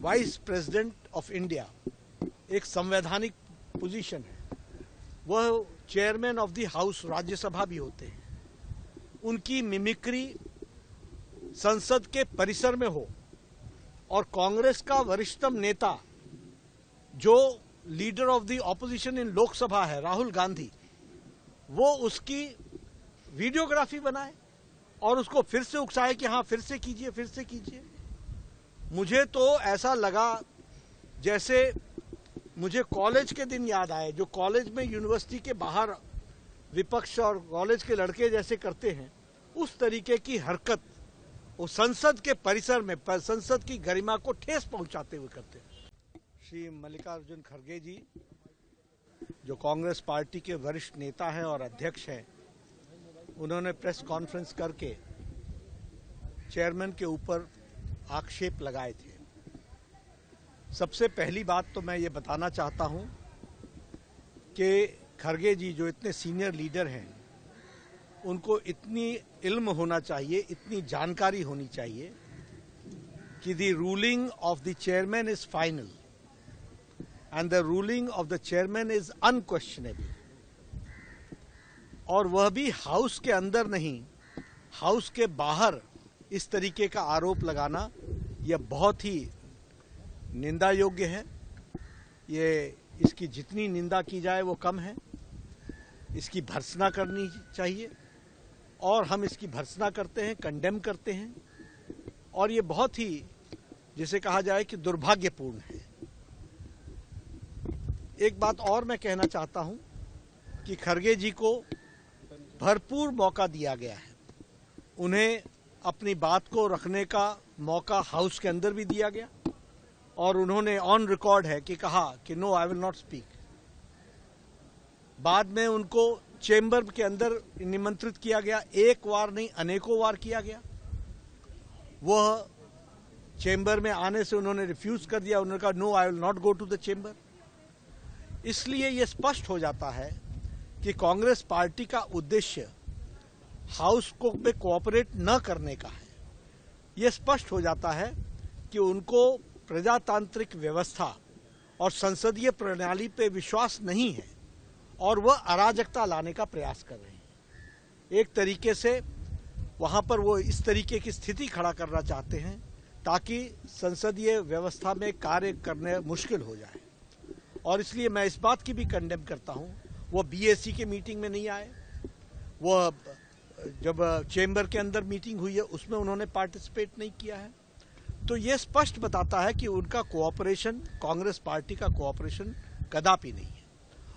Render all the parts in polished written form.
Vice president of India एक संवैधानिक position है। वह chairman of the house Rajya Sabha भी होते हैं। उनकी मिमिक्री संसद के परिसर में हो और कांग्रेस का वरिष्ठतम नेता जो लीडर ऑफ द ऑपोजिशन इन लोकसभा है राहुल गांधी, वो उसकी वीडियोग्राफी बनाए और उसको फिर से उकसाए कि हाँ फिर से कीजिए, फिर से कीजिए। मुझे तो ऐसा लगा जैसे मुझे कॉलेज के दिन याद आए, जो कॉलेज में यूनिवर्सिटी के बाहर विपक्ष और कॉलेज के लड़के जैसे करते हैं, उस तरीके की हरकत वो संसद के परिसर में संसद की गरिमा को ठेस पहुंचाते हुए करते हैं। श्री मल्लिकार्जुन खड़गे जी, जो कांग्रेस पार्टी के वरिष्ठ नेता हैं और अध्यक्ष हैं, उन्होंने प्रेस कॉन्फ्रेंस करके चेयरमैन के ऊपर आक्षेप लगाए थे। सबसे पहली बात तो मैं ये बताना चाहता हूं कि खड़गे जी जो इतने सीनियर लीडर हैं, उनको इतनी इल्म होना चाहिए, इतनी जानकारी होनी चाहिए कि the ruling of the chairman is final and the ruling of the chairman is unquestionable. और वह भी हाउस के अंदर नहीं, हाउस के बाहर इस तरीके का आरोप लगाना यह बहुत ही निंदा योग्य है। ये इसकी जितनी निंदा की जाए वो कम है। इसकी भर्त्सना करनी चाहिए और हम इसकी भर्त्सना करते हैं, कंडेम करते हैं, और ये बहुत ही, जिसे कहा जाए कि दुर्भाग्यपूर्ण है। एक बात और मैं कहना चाहता हूं कि खड़गे जी को भरपूर मौका दिया गया है। उन्हें अपनी बात को रखने का मौका हाउस के अंदर भी दिया गया और उन्होंने ऑन रिकॉर्ड है कि कहा कि no, I will not speak. बाद में उनको चेंबर के अंदर निमंत्रित किया गया, एक बार नहीं अनेकों बार किया गया। वह चेंबर में आने से उन्होंने रिफ्यूज कर दिया। उन्होंने कहा no, I will not go to the chamber. इसलिए यह स्पष्ट हो जाता है कि कांग्रेस पार्टी का उद्देश्य हाउस को में कोऑपरेट न करने का है। यह स्पष्ट हो जाता है कि उनको प्रजातांत्रिक व्यवस्था और संसदीय प्रणाली पे विश्वास नहीं है और वह अराजकता लाने का प्रयास कर रहे हैं। एक तरीके से वहां पर वो इस तरीके की स्थिति खड़ा करना चाहते हैं ताकि संसदीय व्यवस्था में कार्य करने मुश्किल हो जाए। और इसलिए मैं इस बात की भी कंडेम करता हूं, वो बीएससी के मीटिंग में नहीं आए। वो जब चेंबर के अंदर मीटिंग हुई है उसमें उन्होंने पार्टिसिपेट नहीं किया है। तो ये स्पष्ट बताता है कि उनका कोऑपरेशन, कांग्रेस पार्टी का कोऑपरेशन कदापि नहीं है।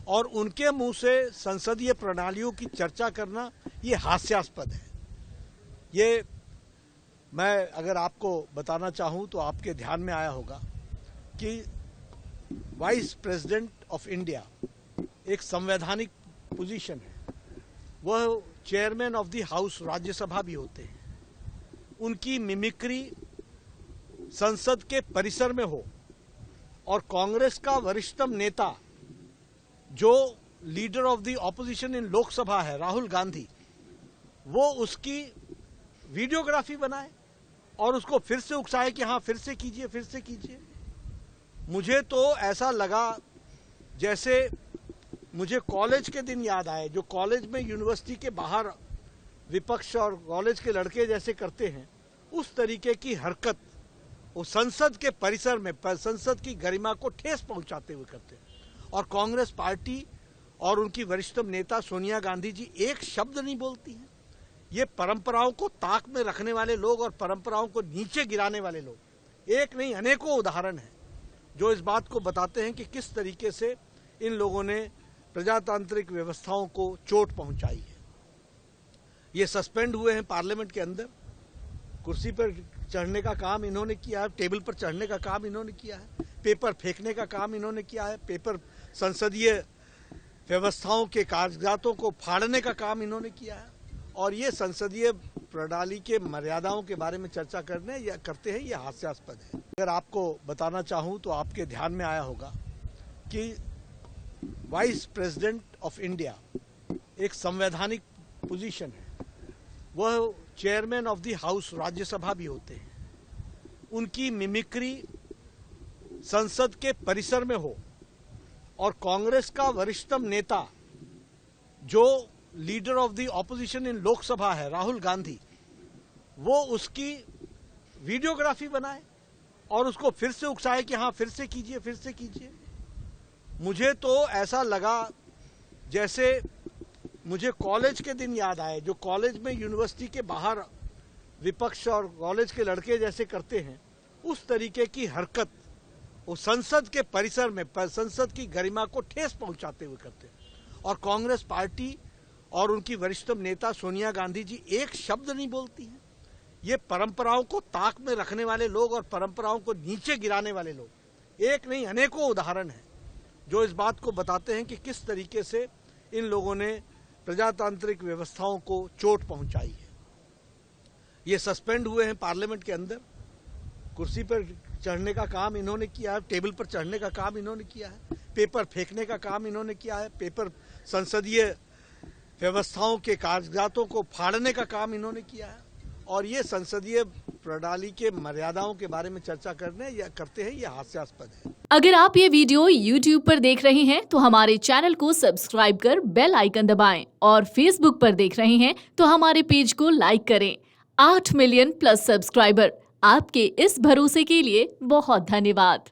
और उनके मुंह से संसदीय प्रणालियों की चर्चा करना ये हास्यास्पद है। ये मैं अगर आपको बताना चाहूं तो आपके ध्यान में आया होगा कि वाइस प्रेसिडेंट ऑफ इंडिया एक संवैधानिक पोजीशन है। वह chairman of the house Rajya Sabha भी होते हैं। उनकी मिमिक्री संसद के परिसर में हो और कांग्रेस का वरिष्ठतम नेता जो लीडर ऑफ द ऑपोजिशन इन लोकसभा है राहुल गांधी, वो उसकी वीडियोग्राफी बनाए और उसको फिर से उकसाए कि हाँ फिर से कीजिए, फिर से कीजिए। मुझे तो ऐसा लगा जैसे मुझे कॉलेज के दिन याद आए, जो कॉलेज में यूनिवर्सिटी के बाहर विपक्ष और कॉलेज के लड़के जैसे करते हैं, उस तरीके की हरकत वो संसद के परिसर में संसद की गरिमा को ठेस पहुंचाते हुए करते हैं। और कांग्रेस पार्टी और उनकी वरिष्ठतम नेता सोनिया गांधी जी एक शब्द नहीं बोलती हैं। ये परंपराओं को ताक में रखने वाले लोग और परंपराओं को नीचे गिराने वाले लोग, एक नहीं अनेकों उदाहरण हैं जो इस बात को बताते हैं कि किस तरीके से इन लोगों ने प्रजातांत्रिक व्यवस्थाओं को चोट पहुंचाई है। ये सस्पेंड हुए हैं पार्लियामेंट के अंदर। कुर्सी पर चढ़ने का काम इन्होंने किया है, टेबल पर चढ़ने का काम इन्होंने किया है, पेपर फेंकने का काम इन्होंने किया है, पेपर संसदीय व्यवस्थाओं के कागजातों को फाड़ने का काम इन्होंने किया है। और ये संसदीय प्रणाली के मर्यादाओं के बारे में चर्चा करने या करते हैं, ये हास्यास्पद है। अगर आपको बताना चाहूं तो आपके ध्यान में आया होगा कि वाइस प्रेसिडेंट ऑफ इंडिया एक संवैधानिक पोजीशन है। वह chairman of the house Rajya Sabha भी होते हैं। उनकी मिमिक्री संसद के परिसर में हो और कांग्रेस का वरिष्ठतम नेता जो लीडर ऑफ द ऑपोजिशन इन लोकसभा है राहुल गांधी, वो उसकी वीडियोग्राफी बनाए और उसको फिर से उकसाए कि हाँ फिर से कीजिए, फिर से कीजिए। मुझे तो ऐसा लगा जैसे मुझे कॉलेज के दिन याद आए, जो कॉलेज में यूनिवर्सिटी के बाहर विपक्ष और कॉलेज के लड़के जैसे करते हैं, उस तरीके की हरकत वो संसद के परिसर में संसद की गरिमा को ठेस पहुंचाते हुए करते हैं। और कांग्रेस पार्टी और उनकी वरिष्ठतम नेता सोनिया गांधी जी एक शब्द नहीं बोलती हैं। ये परंपराओं को ताक में रखने वाले लोग और परंपराओं को नीचे गिराने वाले लोग, एक नहीं अनेकों उदाहरण हैं जो इस बात को बताते हैं कि किस तरीके से इन लोगों ने प्रजातांत्रिक व्यवस्थाओं को चोट पहुंचाई है। ये सस्पेंड हुए हैं पार्लियामेंट के अंदर, कुर्सी पर चढ़ने का काम इन्होंने किया है, टेबल पर चढ़ने का काम इन्होंने किया है, पेपर फेंकने का काम इन्होंने किया है, पेपर संसदीय व्यवस्थाओं के कागजातों को फाड़ने का काम इन्होंने किया है। और ये संसदीय प्रणाली के मर्यादाओं के बारे में चर्चा करते हैं, ये हास्यास्पद है। अगर आप ये वीडियो YouTube पर देख रहे हैं तो हमारे चैनल को सब्सक्राइब कर बेल आइकन दबाएं, और Facebook पर देख रहे हैं तो हमारे पेज को लाइक करें। 8 मिलियन प्लस सब्सक्राइबर, आपके इस भरोसे के लिए बहुत धन्यवाद।